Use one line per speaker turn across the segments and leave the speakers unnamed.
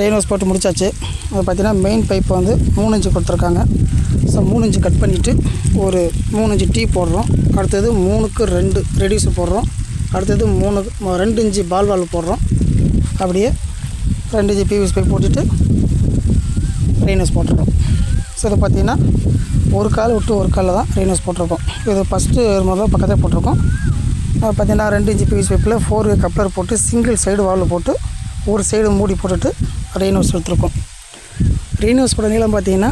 Rain hose போட்டு முடிச்சாச்சு. அது பார்த்திங்கன்னா மெயின் பைப் வந்து 3 இன்ச்சு கொடுத்துருக்காங்க. ஸோ 3 இன்ச்சு கட் பண்ணிவிட்டு ஒரு 3 இன்ச்சு டீ போடுறோம். அடுத்தது 3க்கு 2 ரெடியூஸர் போடுறோம். அடுத்தது 2 இன்ச்சு பால் வால்வு போடுறோம். அப்படியே 2 இன்ச்சு பிவிசி பைப் போட்டுட்டு ரெயின் ஹோஸ் போட்டுருக்கோம். ஸோ இதை பார்த்திங்கன்னா ஒரு கால் விட்டு ஒரு காலில் தான் ரெயின் ஹோஸ் போட்டிருக்கோம். இது ஃபஸ்ட்டு முதல்ல பக்கத்தில் போட்டிருக்கோம். பார்த்திங்கன்னா 2 இன்ச்சு பிவிசி பைப்பில் 4 கப்ளர் போட்டு சிங்கிள் சைடு வால்வு போட்டு ஒரு சைடு மூடி போட்டுட்டு ரெயின் ஹோஸ் எடுத்துருக்கோம். ரெயின் ஹோஸோட நீளம் பார்த்திங்கன்னா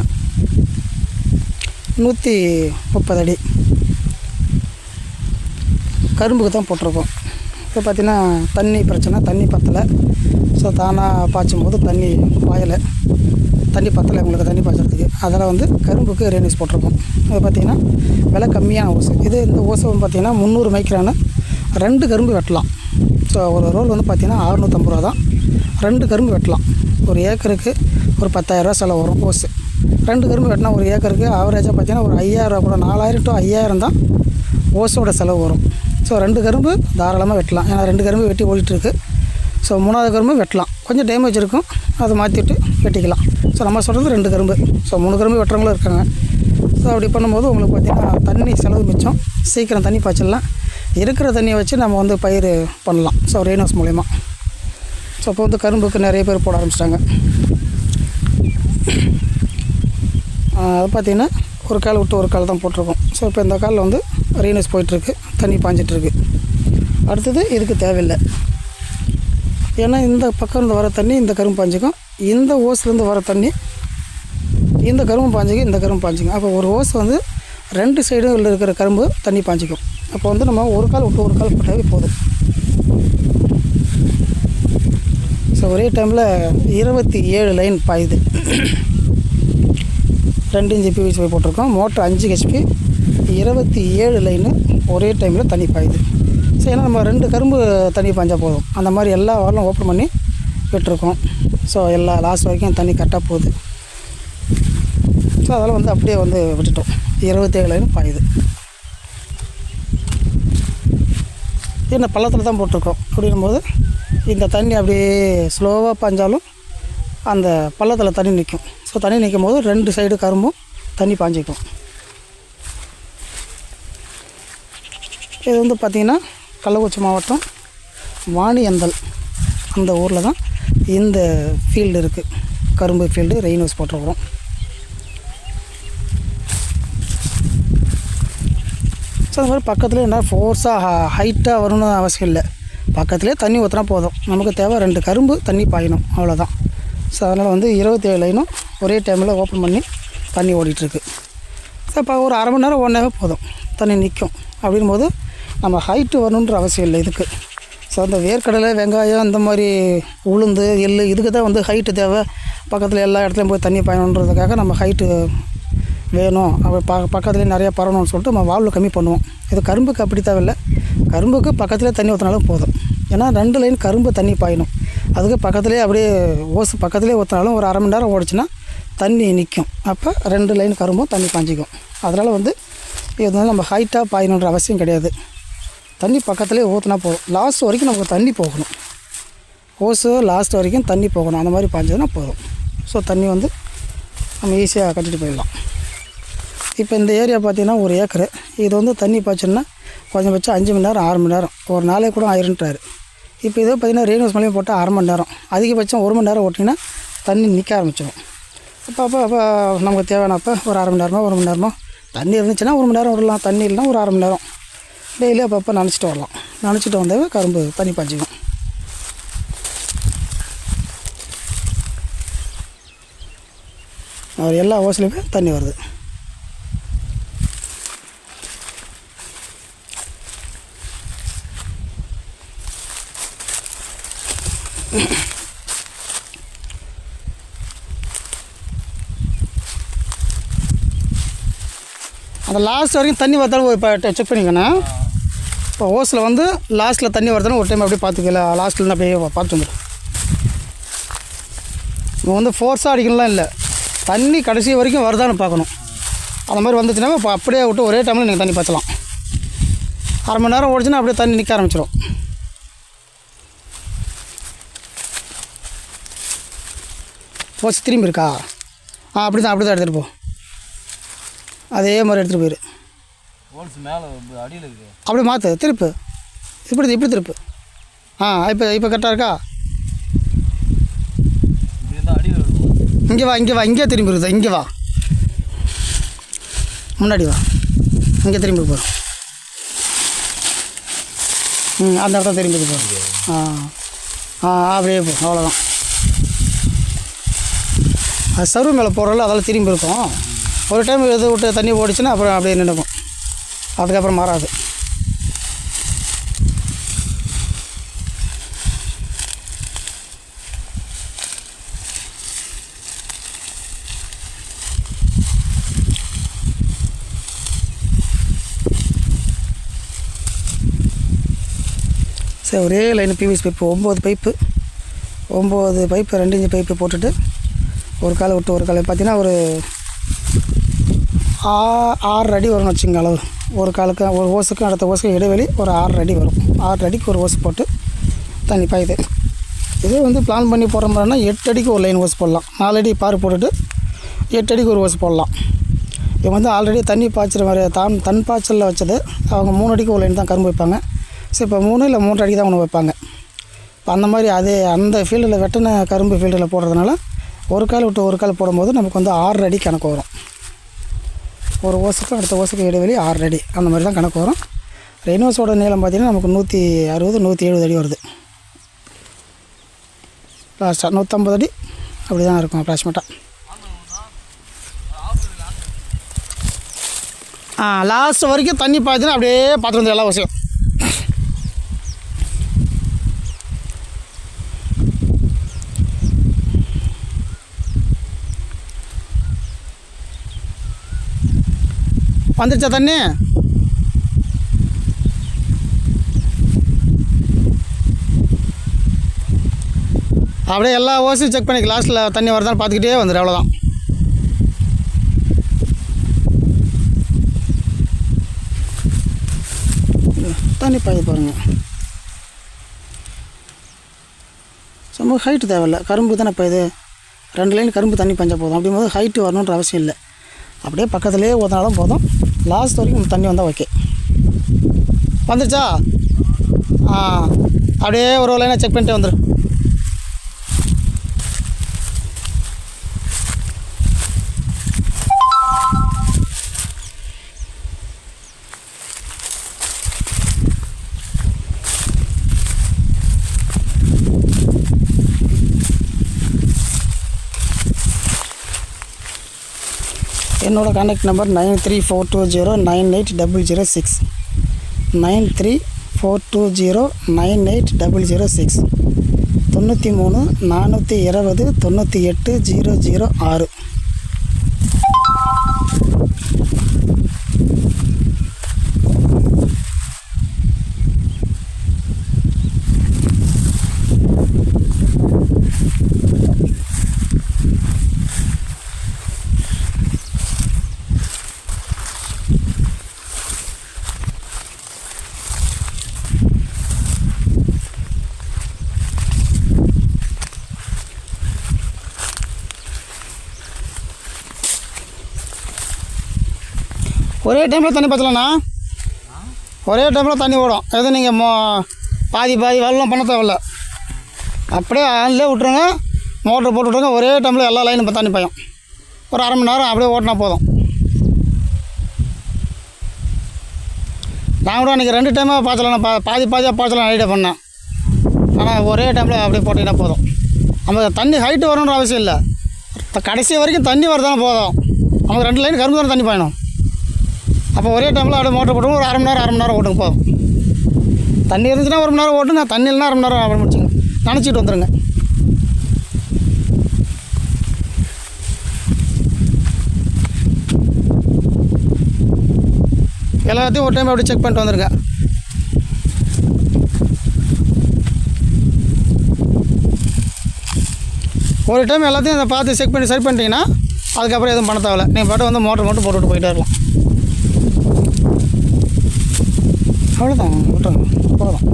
130 அடி. கரும்புக்கு தான் போட்டிருக்கோம். இப்போ பார்த்திங்கன்னா தண்ணி பிரச்சனை, தண்ணி பத்தலை. ஸோ தானாக பாய்ச்சும் போது தண்ணி பத்தலை உங்களுக்கு தண்ணி பாய்ச்சறதுக்கு. அதெல்லாம் வந்து கரும்புக்கு ரெயின் ஹோஸ் போட்டிருக்கோம். அது பார்த்திங்கன்னா விலை கம்மியான ஓசு. இந்த ஓசை வந்து பார்த்திங்கன்னா 300 மைக்ரானு 2 கரும்பு வெட்டலாம். ஸோ ஒரு ரோல் வந்து பார்த்திங்கன்னா 650 ரூபா தான். 2 கரும்பு வெட்டலாம். ஒரு ஏக்கருக்கு ஒரு 10,000 ரூபா செலவு வரும் ஓசு. 2 கரும்பு வெட்டினா ஒரு ஏக்கருக்கு ஆவரேஜாக பார்த்திங்கன்னா ஒரு 5,000 ரூபா கூட 4,000 to 5,000 தான் ஓசோட செலவு வரும். ஸோ 2 கரும்பு தாராளமாக வெட்டலாம். ஏன்னா 2 கரும்பு வெட்டி ஓடிட்டுருக்கு. ஸோ 3வது கரும்பு வெட்டலாம். கொஞ்சம் டேமேஜ் இருக்கும், அதை மாற்றிட்டு வெட்டிக்கலாம். ஸோ நம்ம சொல்கிறது 2 கரும்பு. ஸோ 3 கரும்பு வெட்டுறவங்களும் இருக்காங்க. ஸோ அப்படி பண்ணும்போது உங்களுக்கு பார்த்திங்கன்னா தண்ணி செலவு மிச்சம், சீக்கிரம் தண்ணி பாய்ச்சிடலாம். இருக்கிற தண்ணியை வச்சு நம்ம வந்து பயிர் பண்ணலாம். ஸோ ரெயின் ஹோஸ் மூலிமா. ஸோ இப்போ வந்து கரும்புக்கு நிறைய பேர் போட ஆரம்பிச்சிட்டாங்க. அது பார்த்திங்கன்னா ஒரு கால் விட்டு ஒரு கால் தான் போட்டிருக்கோம். ஸோ இப்போ இந்த காலில் வந்து ரெயின் ஹோஸ் போயிட்டுருக்கு, தண்ணி பாய்ஞ்சிட்ருக்கு. அடுத்தது இதுக்கு தேவையில்லை. ஏன்னா இந்த பக்கம் இருந்து வர தண்ணி இந்த கரும்பு பாய்ஞ்சிக்கும், இந்த ஓஸ்லேருந்து வர தண்ணி இந்த கரும்பு பாய்ஞ்சிக்கும், இந்த கரும்பு பாய்ஞ்சிக்கும். அப்போ ஒரு ஓஸ் வந்து 2 சைடும் இருக்கிற கரும்பு தண்ணி பாய்ஞ்சிக்கும். அப்போ வந்து நம்ம ஒரு கால் விட்டு ஒரு கால் போட்டாவே போதும். ஸோ ஒரே டைமில் 27 லைன் பாயுது. 2 இன்ச்சு பிவிசி பைப் போட்டிருக்கோம். மோட்டர் 5 HP, 27 லைனு ஒரே டைமில் தண்ணி பாயுது. ஸோ ஏன்னா நம்ம 2 கரும்பு தண்ணி பாய்ஞ்சால் போதும். அந்த மாதிரி எல்லா வாரலும் ஓப்பன் பண்ணி விட்டுருக்கோம். ஸோ எல்லா லாஸ்ட் வரைக்கும் தண்ணி கரெக்டாக போகுது. ஸோ அதெல்லாம் வந்து அப்படியே வந்து விட்டுட்டோம். 27 லைன் பாயுது. இந்த பள்ளத்தில் தான் போட்டிருக்கோம். அப்படிங்கும்போது இந்த தண்ணி அப்படியே ஸ்லோவாக பாய்ஞ்சாலும் அந்த பள்ளத்தில் தண்ணி நிற்கும். ஸோ தண்ணி நிற்கும் போது 2 சைடு கரும்பும் தண்ணி பாய்ஞ்சிக்கும். இது வந்து பார்த்திங்கன்னா கள்ளக்குறிச்சி மாவட்டம் வாணியந்தல் அந்த ஊரில் தான் இந்த ஃபீல்டு இருக்குது. கரும்பு ஃபீல்டு ரெயின் ஹோஸ் போட்டிருக்கிறோம். ஸோ அந்த மாதிரி பக்கத்தில் என்ன ஃபோர்ஸாக ஹைட்டாக வரணும்னு அவசியம் இல்லை. பக்கத்துலேயே தண்ணி ஊற்றினா போதும். நமக்கு தேவை 2 கரும்பு தண்ணி பாயணும், அவ்வளோதான். ஸோ அதனால் வந்து 27 லைனும் ஒரே டைமில் ஓப்பன் பண்ணி தண்ணி ஓடிட்டுருக்கு. ஸோ இப்போ ஒரு அரை மணி நேரம் ஓடினாவே போதும், தண்ணி நிற்கும். அப்படின் போது நம்ம ஹைட்டு வரணுன்ற அவசியம் இல்லை இதுக்கு. ஸோ அந்த வேர்க்கடலை, வெங்காயம், இந்த மாதிரி உளுந்து, எள் இதுக்கு தான் வந்து ஹைட்டு தேவை. பக்கத்தில் எல்லா இடத்துலையும் போய் தண்ணி பாயணுன்றதுக்காக நம்ம ஹைட்டு வேணும். அப்போ பக்கத்துலேயே நிறையா பரவணும்னு சொல்லிட்டு நம்ம வால்வு கம்மி பண்ணுவோம். இது கரும்புக்கு அப்படி தேவையில்லை. கரும்புக்கு பக்கத்துலேயே தண்ணி ஊற்றினாலும் போதும். ஏன்னா 2 லைன் கரும்பு தண்ணி பாயணும். அதுக்கு பக்கத்துலேயே அப்படியே ஓசு பக்கத்துலேயே ஊற்றினாலும் ஒரு அரை மணி நேரம் ஓடிச்சுன்னா தண்ணி நிற்கும். அப்போ 2 லைன் கரும்பும் தண்ணி பாய்ஞ்சிக்கும். அதனால் வந்து இது வந்து நம்ம ஹைட்டாக பாயணுன்ற அவசியம் கிடையாது. தண்ணி பக்கத்துலேயே ஊற்றினா போதும். லாஸ்ட் வரைக்கும் நமக்கு தண்ணி போகணும். ஓசு லாஸ்ட் வரைக்கும் தண்ணி போகணும். அந்த மாதிரி பாய்ஞ்சதுன்னா போதும். ஸோ தண்ணி வந்து நம்ம ஈஸியாக கட்டிட்டு போயிடலாம். இப்போ இந்த ஏரியா பார்த்திங்கன்னா 1 ஏக்கரு. இது வந்து தண்ணி பாய்ச்சோன்னா கொஞ்சம் 5 மணி நேரம் 6 மணி நேரம் ஒரு நாளே கூட ஆயிருன்றாரு. இப்போ இதே பார்த்திங்கன்னா ரெயின் ஹோஸ் மூலியம் போட்டால் 1/2 மணி நேரம், அதிகபட்சம் 1 மணி நேரம் ஓட்டிங்கன்னா தண்ணி நிற்க ஆரம்பிச்சிடும். அப்போ நமக்கு தேவையானப்போ ஒரு 1/2 மணி நேரமோ 1 மணி நேரமோ தண்ணி இருந்துச்சுன்னா 1 மணி நேரம் விடலாம். தண்ணி இல்லைனா ஒரு 1/2 மணி நேரம் டெய்லி அப்பப்போ நினச்சிட்டு வரலாம். நினச்சிட்டு வந்தாவே கரும்பு தண்ணி பாய்ச்சிக்கும். எல்லா ஓஸ்லேயுமே தண்ணி வருது. அந்த லாஸ்ட் வரைக்கும் தண்ணி வரதாலும் இப்போ செக் பண்ணிக்கணும். இப்போ ஓஸில் வந்து லாஸ்ட்டில் தண்ணி வரதாலும் ஒரு டைம் அப்படியே பார்த்துக்கல. லாஸ்ட்டில் அப்படியே பார்த்து வந்துடும். இப்போ வந்து ஃபோர்ஸாக அடிக்கணும்லாம் இல்லை, தண்ணி கடைசி வரைக்கும் வருதான்னு பார்க்கணும். அந்த மாதிரி வந்துச்சுன்னா இப்போ அப்படியே விட்டு ஒரே டைமில் நீங்கள் தண்ணி பாய்ச்சலாம். 1/2 மணி நேரம் ஓடிச்சுன்னா அப்படியே தண்ணி நிற்க ஆரம்பிச்சிடும். ஓஸ் திரும்பி இருக்கா? அப்படி தான் எடுத்துகிட்டு போ. அதே மாதிரி எடுத்துகிட்டு போயிரு.
ஹோல்ஸ் மேலே அடியில் இருக்குது.
அப்படியே மாற்று, திருப்பு. இப்படி திருப்பு. இப்போ கரெக்டாக இருக்கா?
அடியில்
இங்கே வா இங்கே திரும்பி இருக்குது. இங்கே வா, முன்னாடி வா, இங்கே திரும்பி போகிறோம். அந்த இடத்த திரும்பி போகிறோம். அப்படியே போ, அவ்வளோதான். அது சர்வ் மேலே போகிறோம்ல, அதெல்லாம் திரும்பி இருக்கும். ஒரு டைம் எது விட்டு தண்ணி ஓடிச்சுன்னா அப்புறம் அப்படியே நின்றுக்கும். அதுக்கப்புறம் மாறாது. சரி, ஒரே line PVC pipe 9 pipe 2 inch pipe போட்டுட்டு ஒரு காலை விட்டு ஒரு காலை பார்த்தீங்கன்னா ஒரு 6 அடி வரும்னு வச்சுங்க அளவு. ஒரு காலுக்கு ஒரு ஓஸுக்கும் அடுத்த ஓஸுக்கும் இடைவெளி ஒரு 6 அடி வரும். 6 அடிக்கு ஒரு ஓஸ் போட்டு தண்ணி பாயுது. இதே வந்து பிளான் பண்ணி போடுற மாதிரினா 8 அடிக்கு ஒரு லைன் ஓஸ் போடலாம். 4 அடி பாரு போட்டுட்டு 8 அடிக்கு ஒரு ஓஸ் போடலாம். இவங்க வந்து ஆல்ரெடி தண்ணி பாய்ச்சிற மாதிரி தன் பாய்ச்சலில் வச்சது. அவங்க 3 அடிக்கு ஒரு லைன் தான் கரும்பு வைப்பாங்க. சரி, இப்போ 3 இல்லை 3 அடிக்கு தான் ஒன்று வைப்பாங்க. இப்போ அந்த மாதிரி அந்த ஃபீல்டில் வெட்டின கரும்பு ஃபீல்டில் போடுறதுனால ஒரு கால் விட்டு ஒரு கால் போடும்போது நமக்கு வந்து 6 அடி கணக்கு வரும். ஒரு ஓஸுக்கும் அடுத்த ஓஸுக்கு இடைவெளி 6 அடி அந்த மாதிரி தான் கணக்கு வரும். ரெயினோஸோட நீளம் பார்த்திங்கன்னா நமக்கு 160 170 அடி வருது. லாஸ்ட்டாக 150 அடி அப்படி தான் இருக்கும் அப்ராக்சிமேட்டாக. லாஸ்ட் வரைக்கும் தண்ணி பாய்ச்சினா அப்படியே பார்த்துட்டு வந்து எல்லா விஷயம். வந்துடுச்சா தண்ணி? அப்படியே எல்லா ஓஸையும் செக் பண்ணிக்க. லாஸ்ட்டில் தண்ணி வருதான்னு பார்த்துக்கிட்டே வந்துடு, அவ்வளோதான். தண்ணி பாய்து பாருங்கள். ரொம்ப ஹைட்டு தேவையில்லை. கரும்பு தானே பாயுது. 2 லைன் கரும்பு தண்ணி பஞ்சா போதும். அப்படிங்கும்போது ஹைட்டு வரணுன்ற அவசியம் இல்லை. அப்படியே பக்கத்துலேயே ஊற்றினாலும் போதும். லாஸ்ட் வரைக்கும் தண்ணி வந்தால் ஓகே. வந்துடுச்சா? அப்படியே ஒரு லைனாக செக் பண்ணிட்டு வந்துடு. என்னோடய கான்டாக்ட் நம்பர் 9342098006 9342098006 93 420 98 006. ஒரே டைமில் தண்ணி பற்றலண்ணா, ஒரே டைமில் தண்ணி ஓடும். எதுவும் நீங்கள் பாதி வெள்ளம் பண்ண தேவையில்ல. அப்படியே ஆன்லேயே விட்ருங்க, மோட்டர் போட்டு விட்ருங்க. ஒரே டைமில் எல்லா லைனும் இப்போ தண்ணி பாயும். ஒரு 1/2 மணி நேரம் அப்படியே ஓட்டினா போதும். நான் கூட அன்றைக்கி 2 டைமாக பாய்ச்சலாம், பாதியாக பாய்ச்சலாம் ஐடியா பண்ணேன். ஆனால் ஒரே டைமில் அப்படியே போட்டிங்கன்னா போதும். நம்ம தண்ணி ஹைட்டு வரணுன்ற அவசியம் இல்லை. கடைசி வரைக்கும் தண்ணி வரதானே போதும். நமக்கு 2 லைன் கரும்பு தானே தண்ணி பாயணும். அப்போ ஒரே டைமில் அப்படியே மோட்டர் போட்டுங்க. ஒரு 1/2 மணி நேரம் ஓட்டுங்க போதும். தண்ணி இருந்துச்சுன்னா 1 மணி நேரம் ஓட்டுங்க, தண்ணி இல்லைனா 1/2 மணி நேரம் அப்படி முடிச்சுங்க. நினச்சிட்டு வந்துடுங்க. எல்லாத்தையும் ஒரு டைம் அப்படி செக் பண்ணிட்டு வந்துடுங்க. ஒரு டைம் எல்லாத்தையும் அதை பார்த்து செக் பண்ணி சரி பண்ணிட்டீங்கன்னா அதுக்கப்புறம் எதுவும் பண்ண தேவையில்ல. நீங்கள் பாட்டு வந்து மோட்டர் மட்டும் போட்டுவிட்டு போயிட்டே இருக்கலாம். அவ்வளோதான், விட்டுருங்க, அவ்வளோதான்.